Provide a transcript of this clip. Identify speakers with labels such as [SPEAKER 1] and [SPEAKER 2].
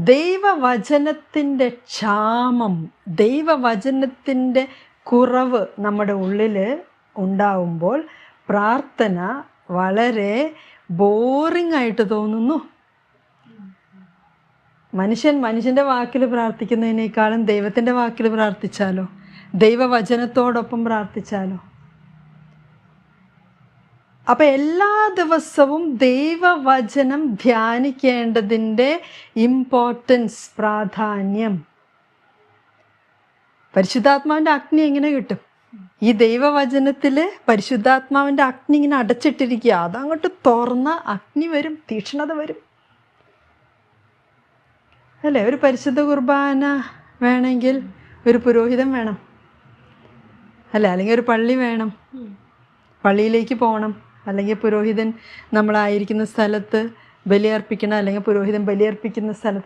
[SPEAKER 1] ദൈവവചനത്തിൻ്റെ ക്ഷാമം, ദൈവവചനത്തിൻ്റെ കുറവ് നമ്മുടെ ഉള്ളിൽ ഉണ്ടാവുമ്പോൾ പ്രാർത്ഥന വളരെ ബോറിംഗ് ആയിട്ട് തോന്നുന്നു. മനുഷ്യൻ്റെ വാക്കിൽ പ്രാർത്ഥിക്കുന്നതിനേക്കാളും ദൈവത്തിൻ്റെ വാക്കിൽ പ്രാർത്ഥിച്ചാലോ, ദൈവവചനത്തോടൊപ്പം പ്രാർത്ഥിച്ചാലോ. അപ്പം എല്ലാ ദിവസവും ദൈവവചനം ധ്യാനിക്കേണ്ടതിൻ്റെ ഇമ്പോർട്ടൻസ്, പ്രാധാന്യം. പരിശുദ്ധാത്മാവിൻ്റെ അഗ്നി എങ്ങനെ കിട്ടും? ഈ ദൈവവചനത്തിൽ പരിശുദ്ധാത്മാവിൻ്റെ അഗ്നി ഇങ്ങനെ അടച്ചിട്ടിരിക്കുക. അതങ്ങോട്ട് തുറന്ന അഗ്നി വരും, തീക്ഷ്ണത വരും അല്ലേ? ഒരു പരിശുദ്ധ കുർബാന വേണമെങ്കിൽ ഒരു പുരോഹിതൻ വേണം അല്ലേ? അല്ലെങ്കിൽ ഒരു പള്ളി വേണം, പള്ളിയിലേക്ക് പോകണം. അല്ലെങ്കിൽ പുരോഹിതൻ നമ്മളായിരിക്കുന്ന സ്ഥലത്ത് ബലിയർപ്പിക്കണം, അല്ലെങ്കിൽ പുരോഹിതൻ ബലിയർപ്പിക്കുന്ന സ്ഥലത്ത്